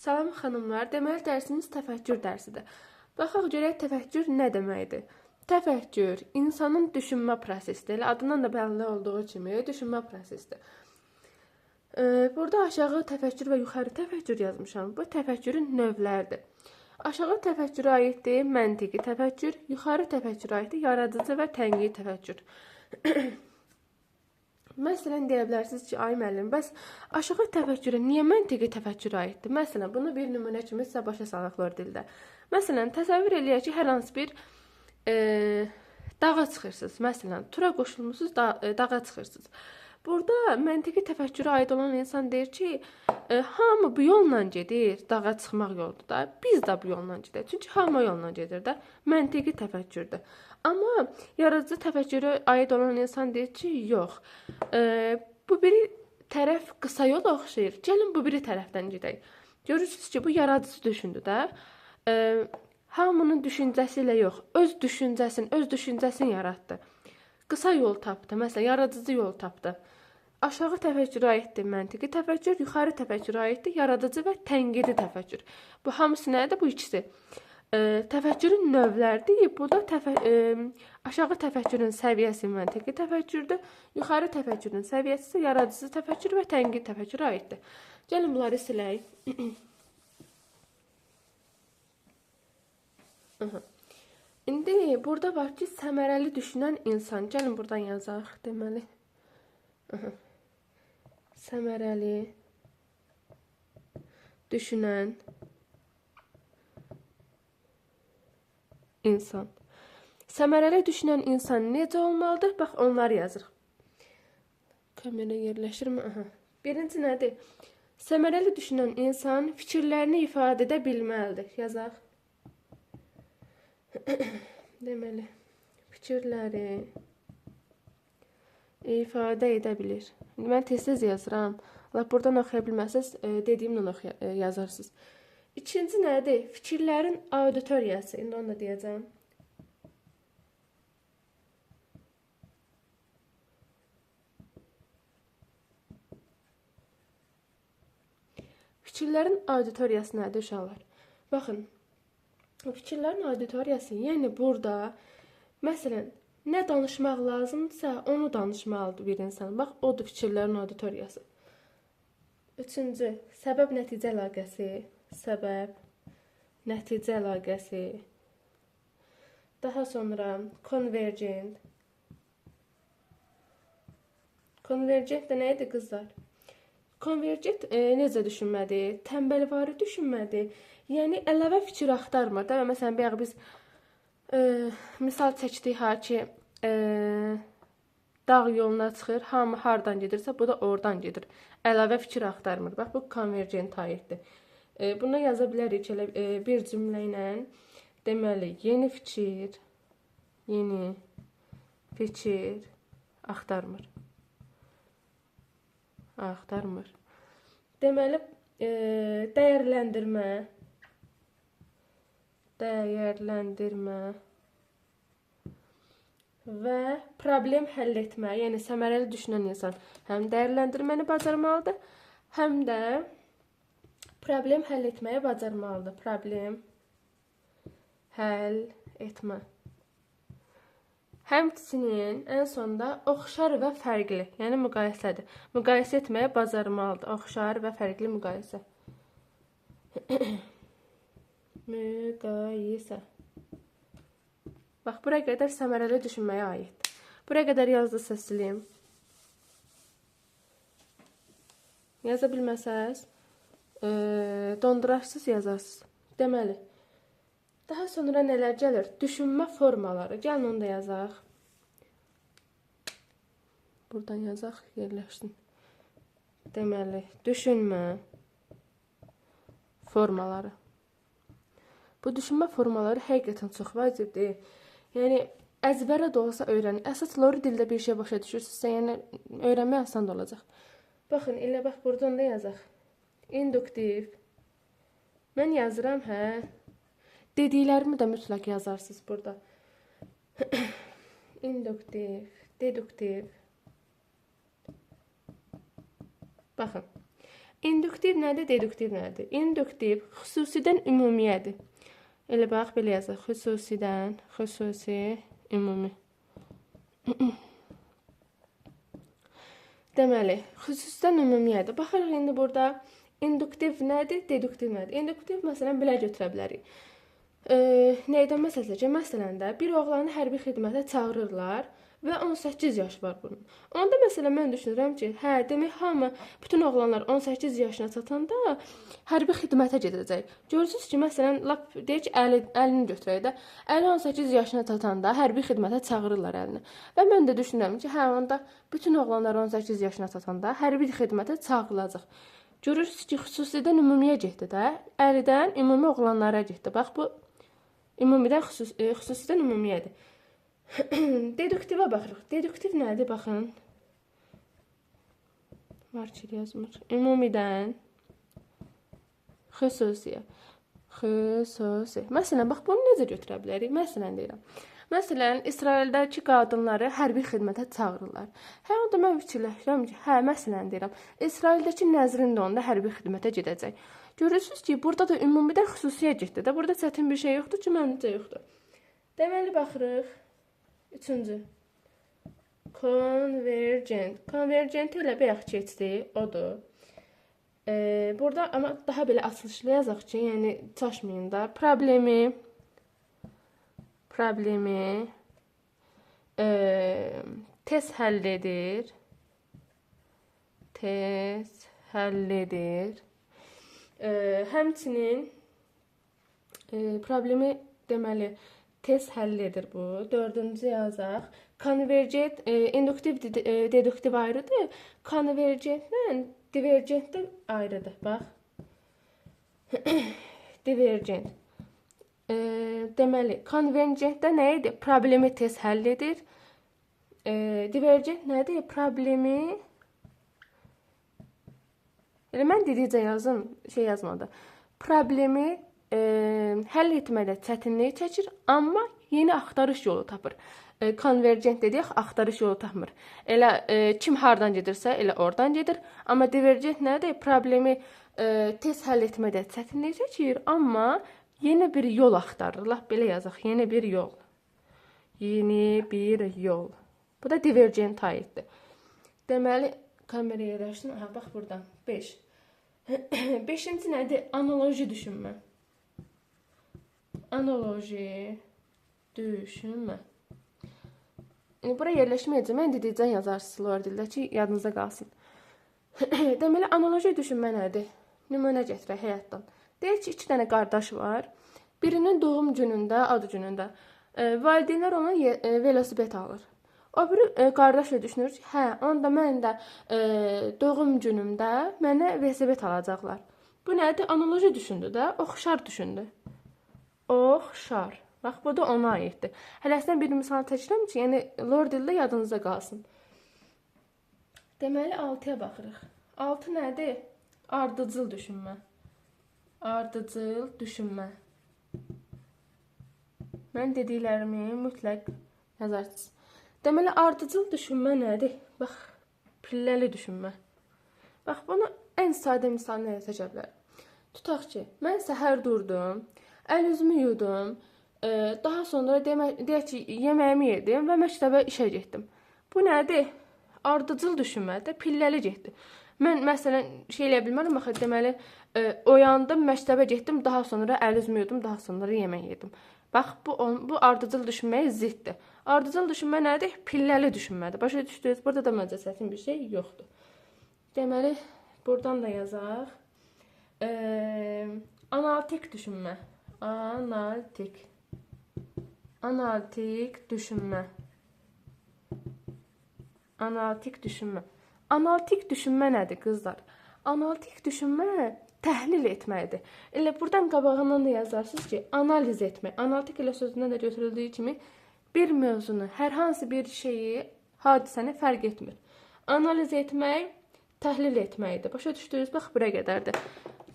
Salam xanımlar, deməli dərsimiz təfəkkür dərsidir. Baxaq görək təfəkkür nə deməkdir? Təfəkkür insanın düşünmə prosesidir. Elə adından da bəlli olduğu kimi düşünmə prosesidir. Burada aşağı təfəkkür və yuxarı təfəkkür yazmışam. Bu təfəkkürün növləridir. Aşağı təfəkkürə aiddir məntiqi təfəkkür, yuxarı təfəkkürə aiddir yaradıcı və tənqidi təfəkkür. Məsələn, deyə bilərsiniz ki, ay müəllim, bəs aşağı təfəkkürə niyə məntiqi təfəkkürə aiddir? Məsələn, bunu bir nümunə kimi sizə başa salaq lor dildə. Məsələn, təsəvvür eləyək ki, hər hansı bir dağa çıxırsınız. Məsələn, tura qoşulmusunuz, dağa çıxırsınız. Burada məntiqi təfəkkürə aid olan insan deyir ki, hamı bu yolla gedir, dağa çıxmaq yoludur da. Biz də bu yolla gedək. Çünki hamı yolla gedir də. Məntiqi təfəkkürdür. Amma yaradıcı təfəkkürə aid olan insan deyir ki, yox. Bu biri tərəf qısa yola oxşayır. Gəlin bu biri tərəfdən gedək. Görürsünüz ki, bu yaradıcı düşündü də. Hamının düşüncəsi ilə yox, öz düşüncəsini yaratdı. Qısa yol tapdı. Məsələn, yaradıcı yol tapdı. Aşağı təfəkkürə aiddir məntiqi təfəkkür, yuxarı təfəkkürə aiddir yaradıcı və tənqidi təfəkkür. Bu hamısı nədir? Bu ikisi. Təfəkkürün növləridir. Bu da aşağı təfəkkürün səviyyəsi məntiqi təfəkkürdür. Yuxarı təfəkkürün səviyyəsi yaradıcı təfəkkür və tənqidi təfəkkürə aiddir. Gəlin bunları silək. İndi burada var ki, səmərəli düşünən insan. Gəlin buradan yazaq deməli. Səmərəli düşünən insan. Səmərəli düşünən insan necə olmalıdır? Bax, onları yazırıq. Kamera yerləşirmi? Birinci nədir? Səmərəli düşünən insan fikirlərini ifadə edə bilməlidir. Yazaq. Deməli, fikirləri ifadə edə bilir. Mən tez-tez yazıram. Buradan oxuya bilməsəz, dediyimlə yazarsınız. İkinci nədir? Fikirlərin auditoriyası. İndi onu da deyəcəm. Fikirlərin auditoriyası nədir uşaqlar? Baxın, fikirlərin auditoriyası, yəni burada, məsələn, nə danışmaq lazımdırsa, onu danışmalıdır bir insan. Bax, odur fikirlərin auditoriyası. Üçüncü, səbəb-nəticə əlaqəsi. Səbəb-nəticə əlaqəsi. Daha sonra, konvergent. Konvergent də nə idi, qızlar? Konvergent necə düşünmədir? Tənbəlvari düşünmədir. Yəni, əlavə fikir axtarmır da. Məsələn, bayaq biz misal çəkdik ha ki, dağ yoluna çıxır, hamı hardan gedirsə, bu da oradan gedir. Əlavə fikir axtarmır. Bax, bu konvergent aiddir. Buna yaza bilərik bir cümlə ilə. Deməli, yeni fikir axtarmır. Deməli, dəyərləndirmə və problem həll etmə, yəni səmərəli düşünən insan həm dəyərləndirməni bacarmalıdır, həm də problem həll etməyi bacarmalıdır. Problem həll etmə. Həmçinin ən sonda oxşar və fərqli, yəni müqayisədir. Müqayisə etməyə bacarmalıdır. Oxşar və fərqli müqayisə. Müqayisə. Bax, buraya qədər səmərəli düşünməyə aiddir. Buraya qədər yazdıysa sileyim. Yaza bilməsəz, dondurarsınız, yazarsınız. Deməli, daha sonra nələr gəlir? Düşünmə formaları. Gəlin onu da yazaq. Buradan yazaq, yerləşsin. Deməli, düşünmə formaları. Bu düşünmə formaları həqiqətən çox vacibdir. Yəni, əzbərə də olsa öyrənin. Əsas lori dildə bir şey başa düşürsünüzsə, yəni öyrənmək asan da olacaq. Baxın, elə bax, buradan da yazaq. İnduktiv. Mən yazıram, hə. Dediklərimi də mütləq yazarsınız burada. İnduktiv, deduktiv. Baxın, İnduktiv nədir, deduktiv nədir? İnduktiv xüsusidən ümumiyyədir. Elə bax, belə yazaq. Xüsusidən, xüsusi, ümumi. Deməli, xüsusidən ümumiyyədir. Baxırıq indi burada induktiv nədir, deduktiv nədir? İnduktiv məsələn belə götürə bilərik. Neydən məsələcək? Məsələn də bir oğlanı hərbi xidmətə çağırırlar və 18 yaş var bunun. Onda məsələn mən düşünürəm ki, hə, demək hamı, bütün oğlanlar 18 yaşına çatanda hərbi xidmətə gedəcək. Görürsüz ki, məsələn, lap deyək ki, əlini götürək də, əli 18 yaşına çatanda hərbi xidmətə çağırırlar əlini. Və mən də düşünürəm ki, hə, onda bütün oğlanlar 18 yaşına çatanda hərbi xidmətə çağırılacaq. Görürsüz ki, xüsusidən ümumiyə getdi də, əlidən ümumi oğlanlara getdi. Bax, bu ümumidən xüsusidən ümumiyyədir. Deduktivə baxırıq. Deduktiv nədir? Baxın. Var ki, yazmır. Ümumidən xüsusiyə. Xüsusi. Məsələn, bax, bunu necə götürə bilərik? Məsələn, deyirəm. Məsələn, İsraildəki qadınları hərbi xidmətə çağırırlar. Hə, onda mən fikirləşirəm ki, hə, məsələn, deyirəm. İsraildəki nəzrin də onda hərbi xidmətə gedəcək. Görürsünüz ki, burada da ümumidən xüsusiyə getdi də. Burada çətin bir şey yoxdur ki, məncə yoxdur. Deməli, baxırıq. Üçüncü. Convergent. Convergent ilə bayaq keçdi, odur. Burada amma daha belə açılışlı yazaq ki, yəni çaşmayın da. Problemi tez həll edir. Tez həll edir. Həmçinin problemi deməli tez həll edir bu. Dördüncü yazaq. Konvergent, induktiv, deduktiv ayrıdır. Konvergentlə divergent də ayrıdır. Bax. Divergent. Deməli, konvergentdə nə idi? Problemi tez həll edir. Divergent nədir? Problemi elə mən dedikcə yazım, şey yazmadı. Problemi həll etmədə çətinlik çəkir, amma yeni axtarış yolu tapır. Konvergent dedik, axtarış yolu tapmır. Elə kim hardan gedirsə, elə oradan gedir. Amma divergent nədir? Problemi tez həll etmədə çətinlik çəkir, amma yeni bir yol axtarır. Lap belə yazaq, yeni bir yol. Yeni bir yol. Bu da divergent aiddir. Deməli, kameraya yerləşsin. Aha, bax buradan. 5. Beşinci nədir? Analoji düşünmə. Analoji düşünmə. Buraya yerləşməyəcəm. Mən dedikcə yazarsınız Lord dildə ki, yadınızda qalsın. Deməli, analoji düşünmə nədir? Nümunə gətirək həyatdan. Deyək ki, 2 dənə qardaş var. Birinin doğum günündə, ad günündə valideynlər ona velosiped alır. O biri qardaş da düşünür ki, hə, onda mən də doğum günümdə mənə velosiped alacaqlar. Bu nədir? Analoji düşündü də, oxşar düşündü. Oxşar. Bax, bu da ona aiddir. Hələsdən bir misal çəkirəm ki, yəni Lord dildə yadınızda qalsın. Deməli, 6-ya baxırıq. 6 nədir? Ardıcıl düşünmə. Ardıcıl düşünmə. Mən dediklərimi mütləq yazarsınız. Deməli, ardıcıl düşünmə nədir? Bax, pilləli düşünmə. Bax, bunu ən sadə misalına yetəcə bilər. Tutaq ki, mən səhər durdum, əl üzümü yudum, daha sonra deyək ki, yeməyimi yedim və məktəbə işə getdim. Bu nədir? Ardıcıl düşünmədir, pilləli getdi. Mən məsələn şey eləyə bilmərəm, axı deməli oyandım, məktəbə getdim, daha sonra əl üzümü yudum, daha sonra yemək yedim. Bax, bu ardıcıl düşünməyə ziddir. Ardıcıl düşünmə nədir? Pilləli düşünmədir. Başa düşdünüz? Burada da məncə çətin bir şey yoxdur. Deməli, buradan da yazaq. Analitik düşünmə. Analitik. Analitik düşünmə. Analitik düşünmə. Analitik düşünmə nədir, qızlar? Analitik düşünmə təhlil etməkdir. Elə buradan qabağından da yazarsınız ki, analiz etmək. Analitik elə sözündən də götürüldüyü kimi bir mövzunu, hər hansı bir şeyi, hadisəni fərq etmir. Analiz etmək, təhlil etməkdir. Başa düşdünüz? Bax, buraya qədərdir.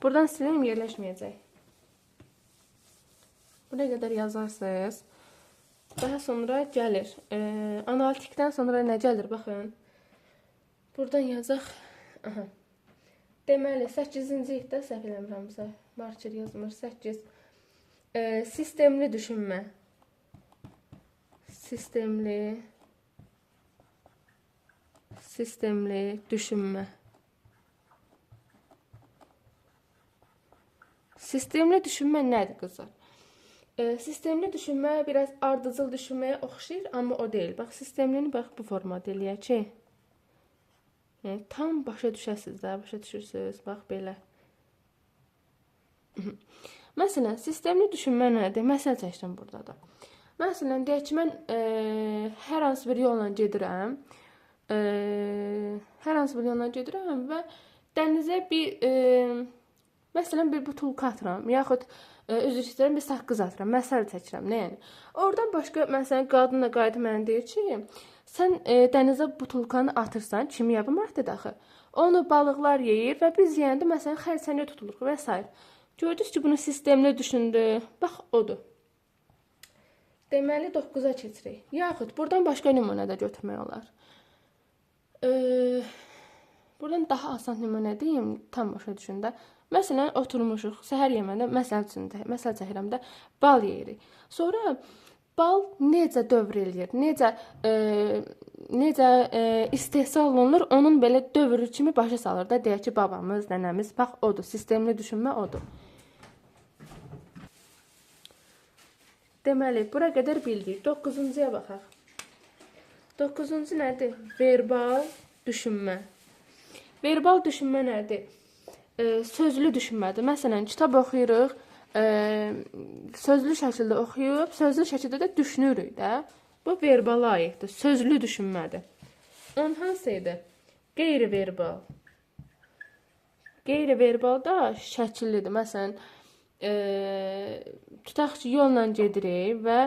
Buradan siləyim, yerləşməyəcək. Buraya qədər yazarsınız. Daha sonra gəlir. Analitikdən sonra nə gəlir? Baxın. Buradan yazaq. Aha. Deməli, 8-ci də səhv eləmirəmsə, marker yazmır, 8. Sistemli düşünmə. Sistemli düşünmə. Sistemli düşünmə nədir qızlar? Sistemli düşünmə biraz ardıcıl düşünməyə oxşayır, amma o deyil. Bax, sistemlini bax bu formada eləyək ki, yəni tam başa düşəsiniz də, başa düşürsünüz, bax belə. Məsələn, sistemli düşünmə nədir? Məsəl çəkdim burada da. Məsələn, deyək ki, mən hər hansı bir yolla gedirəm. Və dənizə məsələn, bir butulka atıram, yaxud üzr istəyirəm, bir saqqız atıram, məsəl çəkirəm, nə yəni? Oradan başqa, məsələn, qadınla qayıdı mənə deyir ki, sən dənizə butulkanı atırsan, kim yapı maddedir axı? Onu balıqlar yeyir və biz yeyəndə, məsələn, xərçəngə tutuluruq və s. Gördünüz ki, bunu sistemli düşündü. Bax, odur. Deməli, 9-a keçirik. Yaxud, buradan başqa nümunə də götürmək olar. Buradan daha asan nümunə deyim, tam başa düşün də. Məsələn, oturmuşuq, səhər yeməndə, məsəl çəkirəm də, bal yeyirik. Sonra bal necə dövr eləyir, necə istehsal olunur, onun belə dövrü kimi başa salır da, deyək ki, babamız, nənəmiz, bax, odur, sistemli düşünmə odur. Deməli, bura qədər bildik. 9-cuya baxaq. 9-cu nədir? Verbal düşünmə. Verbal düşünmə nədir? Sözlü düşünmədir. Məsələn, kitab oxuyuruq, sözlü şəkildə oxuyub, sözlü şəkildə də düşünürük də. Bu verbala aiddir. Sözlü düşünmədir. Onun hansı idi? Qeyri-verbal. Qeyri-verbal da şəkillidir. Məsələn, tutaq ki, yolla gedirik və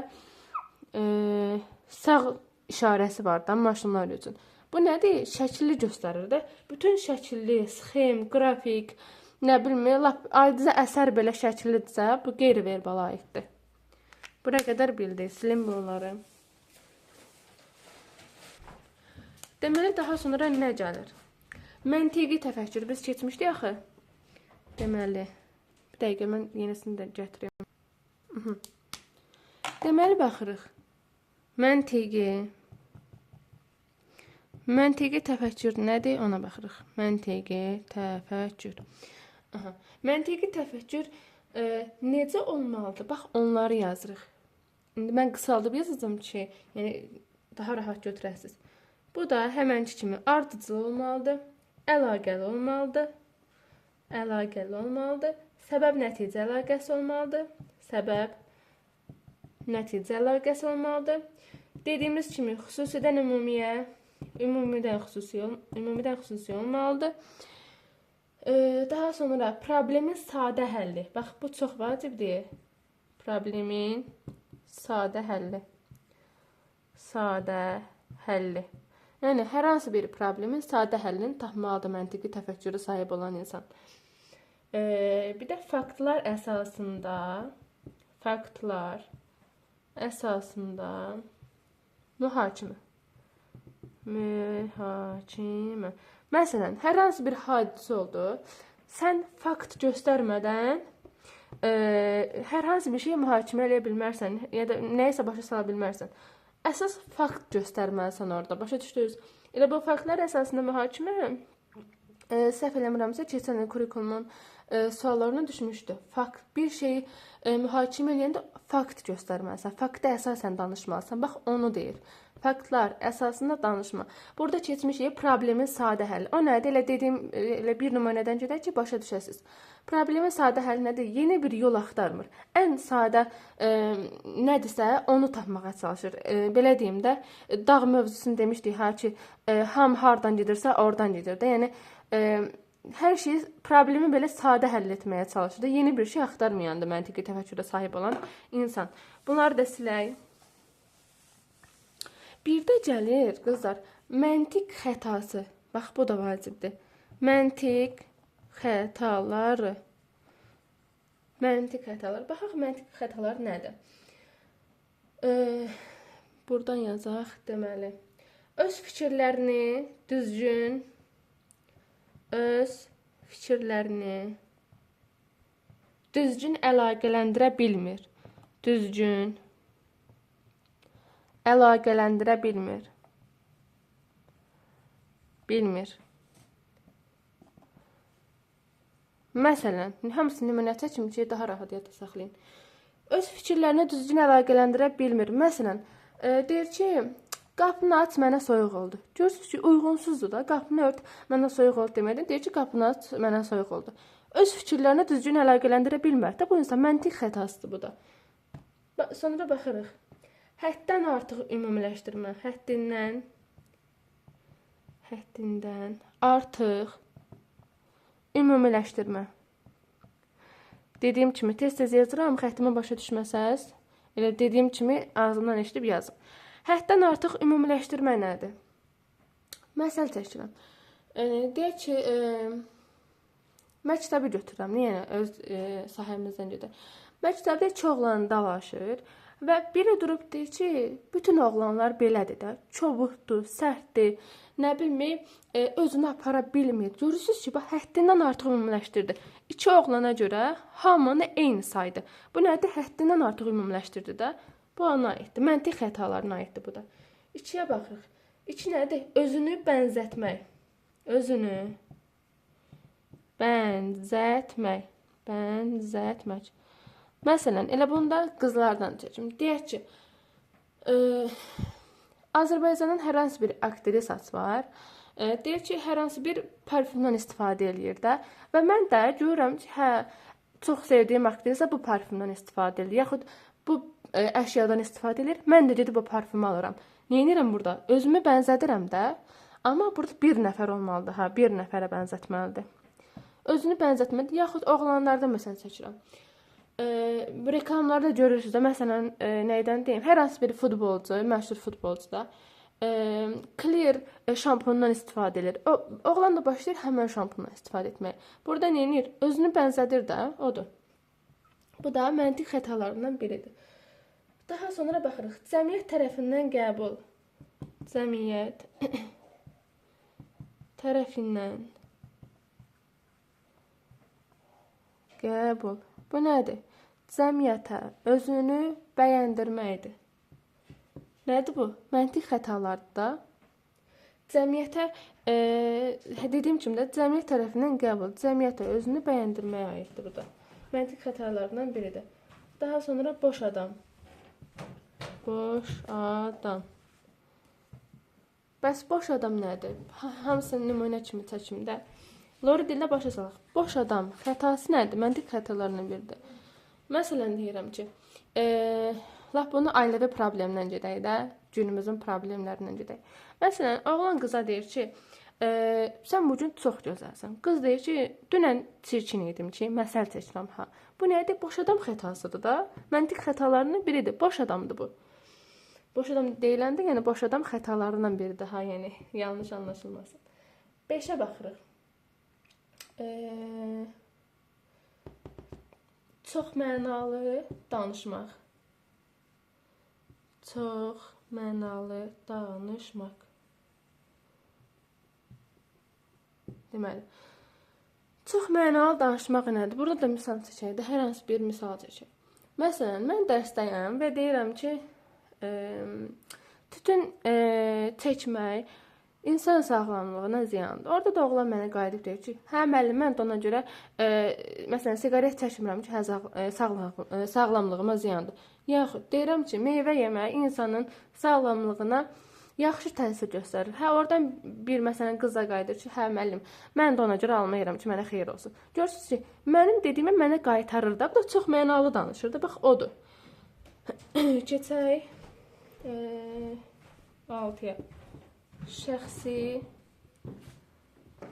sağ işarəsi var da maşınlar üçün. Bu nədir? Şəkilli göstərir də. Bütün şəkilli, sxem, qrafik, nə bilmə, aydınca əsər belə şəkillidirsə, bu qeyri-verbala aiddir. Bura qədər bildik. Silim bunları. Deməli, daha sonra nə gəlir? Məntiqi təfəkkür. Biz keçmişdik axı. Deməli, bir dəqiqə mən yenisini də gətireyim. Deməli, baxırıq. Məntiqi təfəkkür nədir? Ona baxırıq. Məntiqi təfəkkür. Məntiqi təfəkkür necə olmalıdır? Bax, onları yazırıq. İndi mən qısaldıb yazacağım ki, yəni daha rahat götürəsiniz. Bu da həmənki kimi ardıcıl olmalıdır, əlaqəli olmalıdır, səbəb-nəticə əlaqəsi olmalıdır, Dediyimiz kimi xüsusidən ümumiyə, ümumidən xüsusi olmalıdır. Daha sonra problemin sadə həlli. Bax, bu çox vacibdir. Problemin sadə həlli. Yəni, hər hansı bir problemin sadə həllini tapmalıdır məntiqi təfəkkürə sahib olan insan. Bir də faktlar əsasında mühakimə. Məsələn, hər hansı bir hadisə oldu, sən fakt göstərmədən hər hansı bir şeyi mühakimə eləyə bilmərsən, ya da nəyisə başa sala bilmərsən. Əsas fakt göstərməlisən orada, başa düşdünüz? Elə bu faktlar əsasında mühakimə, səhv eləmirəmsə, keçən il kurikulumun suallarına düşmüşdü. Bir şeyi mühakimə eləyəndə fakt göstərməlisən, faktə əsasən danışmalısan. Bax, onu deyir. Faktlar əsasında danışma. Burada keçmişik problemin sadə həlli. O nədir? Elə dediyim, elə bir nümunədən gedək ki, başa düşəsiniz. Problemin sadə həlli nədir? Yeni bir yol axtarmır. Ən sadə nədirsə, onu tapmağa çalışır. Belə deyim də, dağ mövzusunu demişdik, ki, ham hardan gedirsə, oradan gedir də. Yəni, hər şeyi, problemi belə sadə həll etməyə çalışır da. Yeni bir şey axtarmayandır məntiqi təfəkkürə sahib olan insan. Bunları da silək. Bir də gəlir, qızlar, məntiq xətası. Bax, bu da vacibdir. Məntiq xətaları. Baxaq, məntiq xətaları nədir? Buradan yazaq, deməli. Öz fikirlərini düzgün, öz fikirlərini düzgün əlaqələndirə bilmir. Düzgün əlaqələndirə bilmir. Bilmir. Məsələn, hamısını nümunə çəkim ki, daha rahat yadda saxlayın. Öz fikirlərini düzgün əlaqələndirə bilmir. Məsələn, deyir ki, qapını aç, mənə soyuq oldu. Görürsünüz ki, uyğunsuzdur da. Qapını ört, mənə soyuq oldu deməkdir. Deyir ki, qapını aç, mənə soyuq oldu. Öz fikirlərini düzgün əlaqələndirə bilmir də. Bu insan məntiq xətasıdır bu da. Sonra baxırıq. Həddən artıq ümumiləşdirmə. Həddindən artıq ümumiləşdirmə. Dediyim kimi tez-tez yazıram, xəttimi başa düşməsəz, elə dediyim kimi ağzımdan eşidib yazın. Həddən artıq ümumiləşdirmə nədir? Məsəl çəkirəm. Deyək ki, məktəbi götürürəm. Niyə? Öz sahəmizdən gedir. Məktəbdə 2 oğlan dalaşır və biri durub deyir ki, bütün oğlanlar belədir də. Çobuddur, sərtdir, nə bilmir, özünü apara bilmir. Görürsünüz ki, həddindən artıq ümumiləşdirdi. 2 oğlana görə hamını eyni saydı. Bu nədir? Həddindən artıq ümumiləşdirdi də. Bu ona aiddir. Məntiq xətalarına aiddir bu da. 2-yə baxırıq. 2 nədir? Özünü bənzətmək. Özünü bənzətmək. Bənzətmək. Məsələn, elə bunda qızlardan çəkim. Deyək ki, Azərbaycanın hər hansı bir aktrisası var. Deyir ki, hər hansı bir parfümdən istifadə eləyir də. Və mən də görürəm ki, çox sevdiyim aktrisa bu parfümdən istifadə eləyir. Yaxud bu əşyadan istifadə eləyir. Mən də gedib bu parfümü alıram. Neynirəm burada? Özümü bənzədirəm də. Amma burada bir nəfər olmalıdır. Bir nəfərə bənzətməlidir. Özünü bənzətməlidir. Yaxud oğlanlarda məsələn çəkirəm. Reklamlarda görürsünüz də, məsələn, nəydən deyim? Hər hansı bir futbolcu, məşhur futbolcu da Clear şampundan istifadə edir. Oğlan da başlayır həmən şampundan istifadə etməyə. Burada nə edir? Özünü bənzədir də, odur. Bu da məntiq xətalarından biridir. Daha sonra baxırıq. Cəmiyyət tərəfindən qəbul. Cəmiyyət tərəfindən qəbul. Bu nədir? Cəmiyyətə özünü bəyəndirməkdir. Nədir bu? Məntiq xətalardır da. Cəmiyyətə, dediyim kimi də, cəmiyyət tərəfindən qəbul. Cəmiyyətə özünü bəyəndirməyə aiddir bu da. Məntiq xətalarından biridir. Daha sonra boş adam. Boş adam. Bəs boş adam nədir? Hamısını nümunə kimi çəkim də. Lori dillə başa salaq. Boş adam xətası nədir? Məntiq xətalarından biridir. Məsələn, deyirəm ki, laf bunu ailəvi problemdən gedək də, günümüzün problemlərindən gedək. Məsələn, oğlan qıza deyir ki, sən bugün çox gözəlsən. Qız deyir ki, dünən çirkin idim ki, məsəl çəkirəm. Bu nədir? Boş adam xətasıdır da. Məntiq xətalarından biridir. Boş adamdır bu. Boş adam deyiləndə, yəni boş adam xətalarından biridir. Yəni yanlış anlaşılmasın. 5-ə baxırıq. Çox mənalı danışmaq. Çox mənalı danışmaq. Deməli, çox mənalı danışmaq nədir? Burada da misal çəkək də, hər hansı bir misal çəkək. Məsələn, mən dərsdəyəm və deyirəm ki, tütün çəkmək İnsan sağlamlığına ziyandır. Orada da oğlan mənə qayıdıb deyir ki, hə müəllim, mən də ona görə məsələn siqaret çəkmirəm ki, sağlamlığıma ziyandır. Yaxud deyirəm ki, meyvə yemək insanın sağlamlığına yaxşı təsir göstərir. Hə, oradan bir məsələn qıza qayıdır ki, hə müəllim, mən də ona görə almayıram ki, mənə xeyir olsun. Görürsünüz ki, mənim dediyimə mənə qaytarır da, bu da çox mənalı danışır da, bax odur. Keçək 6-ya. Şəxsi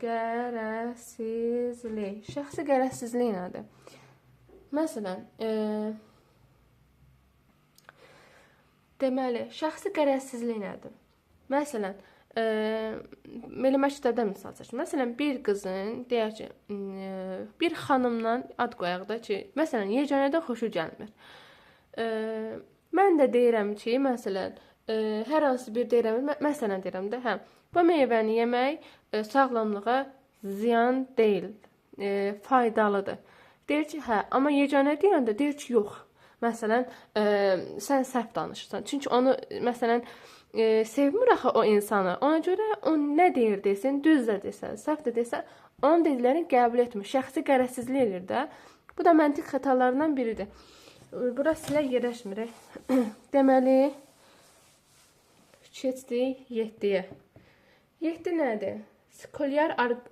qərəzsizlik. Şəxsi qərəzsizlik nədir? Məsələn, deməli, şəxsi qərəzsizlik nədir? Məsələn, belə məktəbdə misal çəkim. Məsələn, bir qızın, deyək ki, bir xanımdan ad qoyaq da ki, məsələn, yeganədə xoşu gəlmir. Mən də deyirəm ki, məsələn, hər hansı bir deyirəm, məsələn deyirəm də, hə, bu meyvəni yemək sağlamlığa ziyan deyil. faydalıdır. Deyir ki, hə, amma yeganə deyəndə deyir ki, yox. Məsələn, sən səhv danışırsan. Çünki onu, məsələn, sevmir axı o insanı. Ona görə o nə deyir desin, düz də desə, səhv də desə, onun dediklərini qəbul etmir. Şəxsi qərəzsizlik eləyir də. Bu da məntiq xətalarından biridir. Bura silə yerləşmir. Deməli, keçdik 7-yə. 7 nədir? Skolyar argument.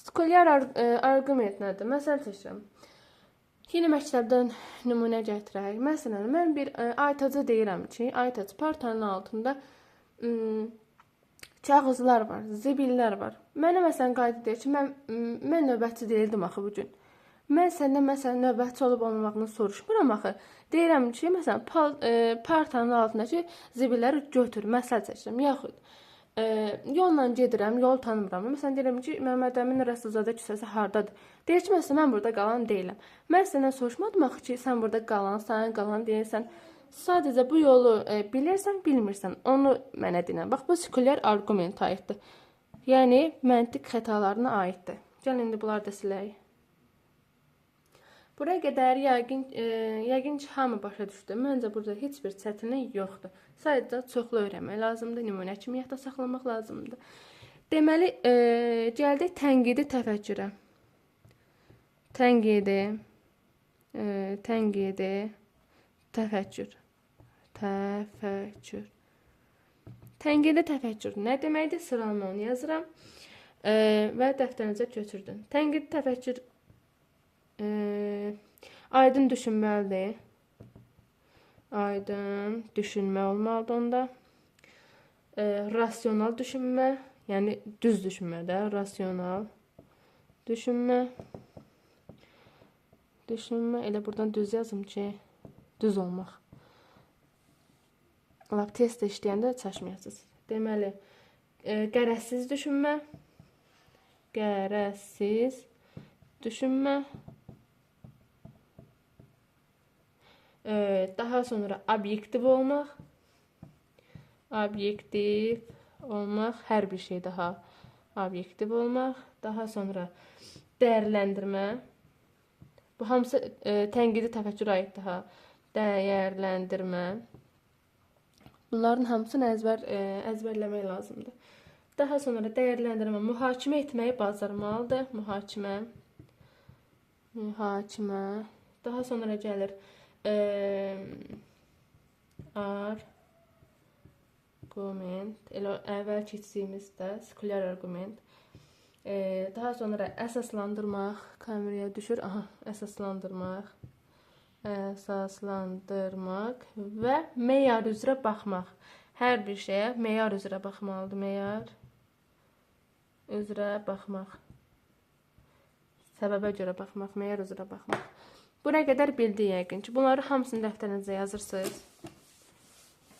Skolyar argument nədir? Məsəl çəkirəm. Yeni məktəbdən nümunə gətirək. Məsələn, mən bir aytaca deyirəm ki, aytac partanın altında kağızlar var, zibillər var. Mənə məsələn qayıdıb deyir ki, mən növbətçi deyildim axı bu gün. Mən səndən məsələn növbətçi olub olmamağını soruşmuram axı. Deyirəm ki, məsələn, partanın altındakı zibilləri götür, məsəl çəkirəm. Yaxud yolla gedirəm, yol tanımıram. Məsələn, deyirəm ki, Məhəmməd Əmin Rəsulzadə küçəsi hardadır? Deyir ki, məsələn, mən burada qalan deyiləm. Mən səndən soruşmadım axı ki, sən burada qalan deyirsən. Sadəcə bu yolu bilirsən, bilmirsən. Onu mənə dinlə. Bax, bu skolyar argument aiddir. Yəni, məntiq xətalarına aiddir. Gəlin, indi bunları da silək. Buraya qədər yəqin ki, hamı başa düşdü. Məncə, burada heç bir çətinlik yoxdur. Sadəcə çoxlu öyrənmək lazımdır. Nümunə kimi yadda saxlamaq lazımdır. Deməli, gəldik tənqidi təfəkkürə. Tənqidi, təfəkkür. Tənqidi təfəkkür nə deməkdir? Sıralama onu yazıram və dəftərinizə götürdüm. Tənqidi təfəkkür aydın düşünməlidir. Aydın düşünmə olmalıdır onda. Rasional düşünmə, yəni düz düşünmə də, rasional düşünmə. Elə buradan düz yazım ki, düz olmaq. Lap testdə işləyəndə çaşmayasınız. Deməli, qərəzsiz düşünmə. Qərəzsiz düşünmə. Daha sonra obyektiv olmaq. Obyektiv olmaq. Hər bir şey daha obyektiv olmaq. Daha sonra dəyərləndirmə. Bu hamısı tənqidi təfəkkürə aid daha. Dəyərləndirmə. Bunların hamısını əzbərləmək lazımdır. Daha sonra dəyərləndirmə, mühakimə etməyi bacarmalıdır. Mühakimə. Daha sonra gəlir argument. Elə əvvəl keçdiyimizdə skolyar argument. Daha sonra əsaslandırmaq. Kameraya düşür. Aha, əsaslandırmaq və meyar üzrə baxmaq. Hər bir şeyə meyar üzrə baxmalıdır. Meyar üzrə baxmaq. Səbəbə görə baxmaq, meyar üzrə baxmaq. Buraya qədər bildik yəqin ki, bunları hamısını dəftərinizə yazırsınız.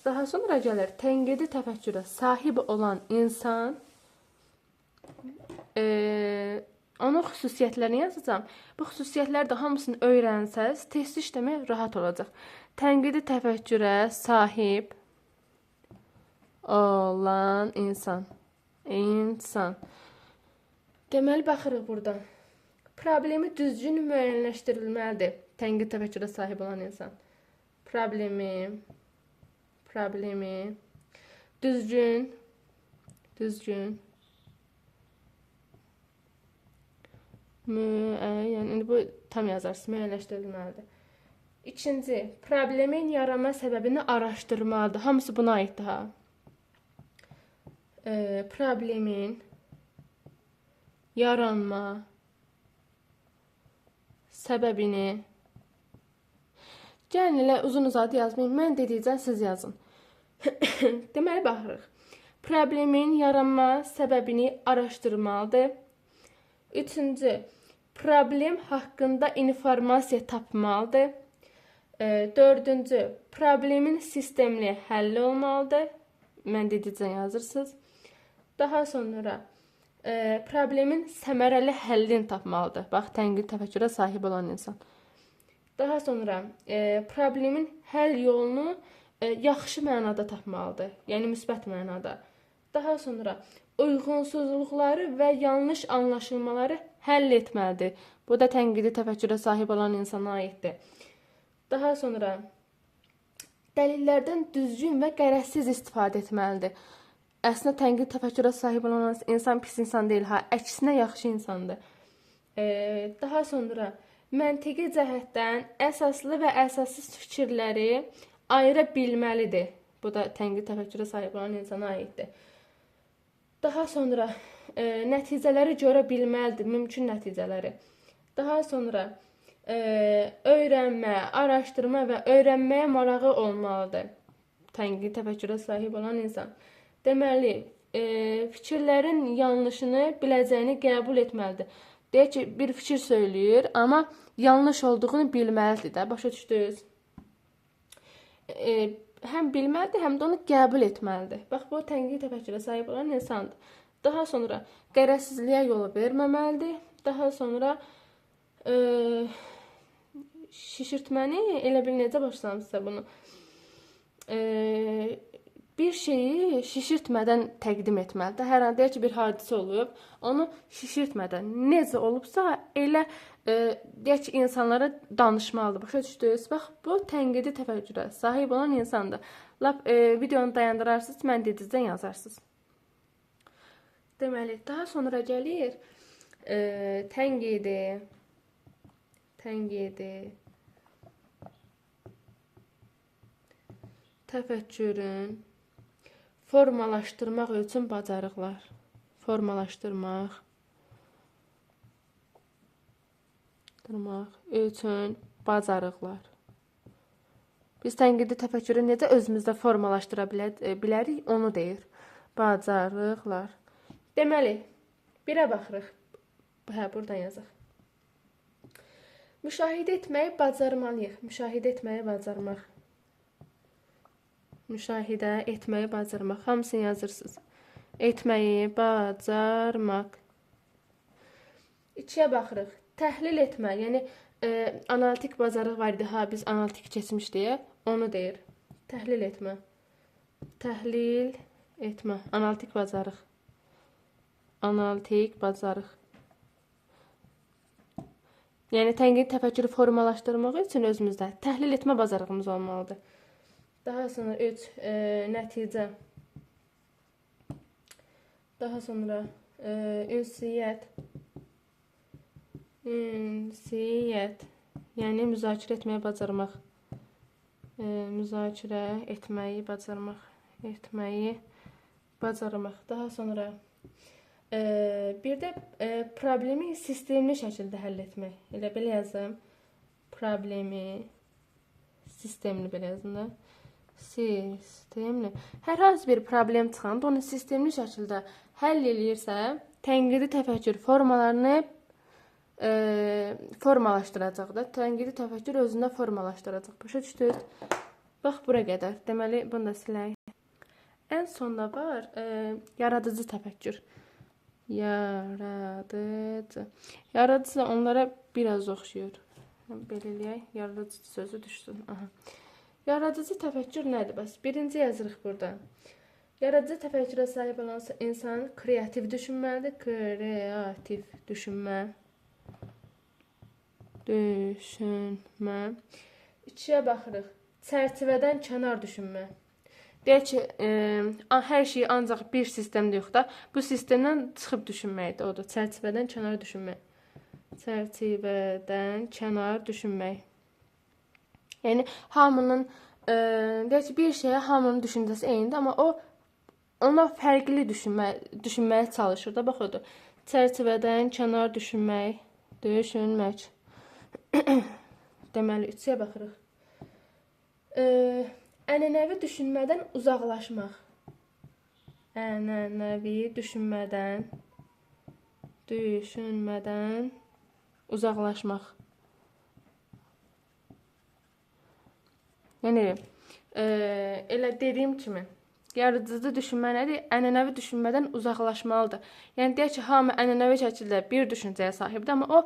Daha sonra gəlir tənqidi təfəkkürə sahib olan insan. Onun xüsusiyyətlərini yazacağım. Bu xüsusiyyətlər də hamısını öyrənsəz, test işləmək rahat olacaq. Tənqidi təfəkkürə sahib olan insan. Deməli, baxırıq burada. Problemi düzgün müəyyənləşdirilməlidir. Tənqidi təfəkkürə sahib olan insan. Problemi düzgün müəyyən, indi bu tam yazarsınız, müəyyənləşdirilməlidir. İkinci, problemin yaranma səbəbini araşdırmalıdır. Hamısı buna aiddir ha. Problemin yaranma səbəbini. Gəlin elə uzun-uzadı yazmayın. Mən dedikcə siz yazın. Deməli, baxırıq. Problemin yaranma səbəbini araşdırmalıdır. Üçüncü, problem haqqında informasiya tapmalıdır. Dördüncü, problemin sistemli həlli olmalıdır. Mən dedikcə yazırsınız. Daha sonra problemin səmərəli həllini tapmalıdır. Bax, tənqidi təfəkkürə sahib olan insan. Daha sonra problemin həll yolunu yaxşı mənada tapmalıdır, yəni müsbət mənada. Daha sonra uyğunsuzluqları və yanlış anlaşılmaları həll etməlidir. Bu da tənqidi təfəkkürə sahib olan insana aiddir. Daha sonra dəlillərdən düzgün və qərəzsiz istifadə etməlidir. Əslində tənqidi təfəkkürə sahib olan insan pis insan deyil, əksinə yaxşı insandır. Daha sonra məntiqi cəhətdən əsaslı və əsassız fikirləri ayıra bilməlidir. Bu da tənqidi təfəkkürə sahib olan insana aiddir. Daha sonra nəticələri görə bilməlidir, mümkün nəticələri. Daha sonra öyrənmə, araşdırma və öyrənməyə marağı olmalıdır. Tənqidi təfəkkürə sahib olan insan. Deməli, fikirlərin yanlışını biləcəyini qəbul etməlidir. Deyək ki, bir fikir söyləyir, amma yanlış olduğunu bilməlidir də, başa düşdünüz? Həm bilməlidir, həm də onu qəbul etməlidir. Bax, bu tənqidi təfəkkürə sahib olan insandır. Daha sonra qərəzsizliyə yol verməməlidir. Daha sonra şişirtməni elə bil necə başlayım sizə bunu. Bir şeyi şişirtmədən təqdim etməlidir. Hər an deyək ki, bir hadisə olub, onu şişirtmədən necə olubsa elə deyək ki, insanlara danışmalıdır. Başa düşdünüz? Bax, bu tənqidi təfəkkürə sahib olan insandır. Lap videonu dayandırarsınız, mən dedizdən yazarsınız. Deməli, daha sonra gəlir tənqidi təfəkkürün formalaşdırmaq üçün bacarıqlar. Formalaşdırmaq üçün bacarıqlar. Biz tənqidi təfəkkürü necə özümüzdə formalaşdıra bilərik, onu deyir. Bacarıqlar. Deməli, birə baxırıq. Buradan yazaq. Müşahidə etməyi bacarmalıyıq. Müşahidə etməyi bacarmaq. Müşahidə etməyi bacarmaq. Hamısını yazırsınız. Etməyi bacarmaq. İkiyə baxırıq. Təhlil etmə. Yəni, analitik bacarıq var idi. Biz analitik keçmişdik. Onu deyir. Təhlil etmə. Təhlil etmə. Analitik bacarıq. Analitik bacarıq. Yəni, tənqidi təfəkkürü formalaşdırmaq üçün özümüzdə təhlil etmə bacarığımız olmalıdır. Daha sonra 3. Nəticə. Daha sonra ünsiyyət. Yəni, müzakirə etməyi bacarmaq. Müzakirə etməyi bacarmaq. Daha sonra bir də problemi sistemli şəkildə həll etmək. Elə belə yazım. Problemi sistemli belə yazım da. Sistemli. Hər hansı bir problem çıxanda onu sistemli şəkildə həll eləyirsə, tənqidi təfəkkür formalarını formalaşdıracaq da. Tənqidi təfəkkür özündə formalaşdıracaq. Başa düşdünüz? Bax, bura qədər. Deməli, bunu da silək. Ən sonda var yaradıcı təfəkkür. Yaradıcı onlara biraz oxşuyur. Belə eləyək. Yaradıcı sözü düşsün. Yaradıcı təfəkkür nədir? Bəs birinci yazırıq burada. Yaradıcı təfəkkürə sahib olan insan kreativ düşünməlidir. Kreativ düşünmə. İkiyə baxırıq. Çərçivədən kənar düşünmə. Deyək ki, hər şeyi ancaq bir sistemdə yox da, bu sistemdən çıxıb düşünməkdir. O da çərçivədən kənar düşünmək. Çərçivədən kənar düşünmək. Yəni, hamının, deyək ki, bir şeyə hamının düşüncəsi eynidir, amma o, ona fərqli düşünməyə çalışır da, bax odur. Çərçivədən kənar düşünmək. Deməli, 3-yə baxırıq. Ənənəvi düşünmədən uzaqlaşmaq. Ənənəvi düşünmədən uzaqlaşmaq. Yəni, elə dediyim kimi, yaradıcı düşünmə nədir? Ənənəvi düşünmədən uzaqlaşmalıdır. Yəni, deyək ki, hamı ənənəvi şəkildə bir düşüncəyə sahibdir, amma o,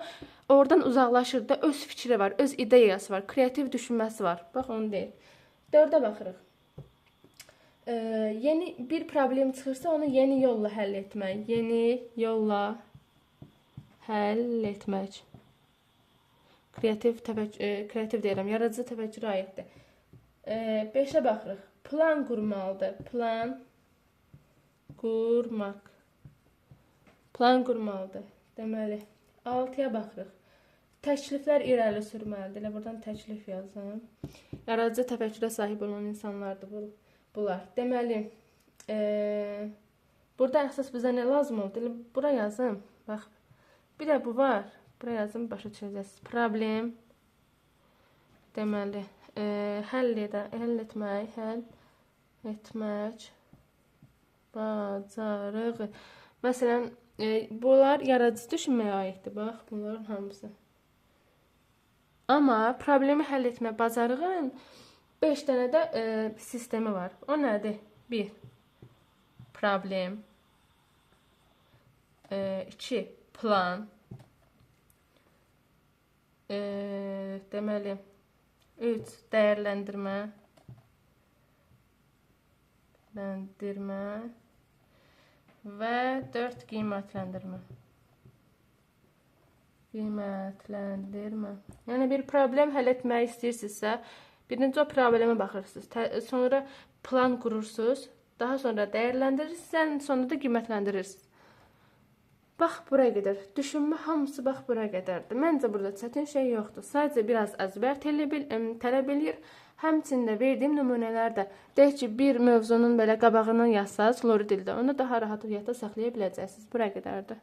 oradan uzaqlaşır da, öz fikri var, öz ideyası var, kreativ düşünməsi var. Bax, onu deyir. 4-ə baxırıq. Yeni bir problem çıxırsa onu yeni yolla həll etmək. Yeni yolla həll etmək. Kreativ deyirəm, yaradıcı təfəkkürə aiddir. 5-ə baxırıq. Plan qurmalıdır. Plan qurmaq. Plan qurmalıdır. Deməli, 6-ya baxırıq. Təkliflər irəli sürməlidir. Elə buradan təklif yazın. Yaradıcı təfəkkürə sahib olan insanlardır bunlar. Deməli, burada əsas bizə nə lazım oldu? Elə bura yazın. Bax, bir də bu var. Bura yazın, başa düşəcəksiniz. Problem. Deməli, həll etmək, bacarığı. Məsələn, bunlar yaradıcı düşünməyə aiddir. Bax, bunların hamısı. Amma problemi həll etmə bacarığın 5 dənə də sistemi var. O nədir? 1. Problem. 2. Plan. Deməli, 3. Dəyərləndirmə. Və 4. Qiymətləndirmə. Yəni bir problem həll etmək istəyirsinizsə, birinci o problemə baxırsınız. Sonra plan qurursunuz. Daha sonra dəyərləndirirsiniz, sonra da qiymətləndirirsiniz. Bax, buraya qədər. Düşünmə hamısı bax, buraya qədərdir. Məncə burada çətin şey yoxdur. Sadəcə biraz əzbər tələb eləyir. Həmçində verdiyim nümunələr də deyək ki, bir mövzunun belə qabağından yazsanız, lori dildə, onu daha rahat yadda saxlaya biləcəksiniz. Buraya qədərdir.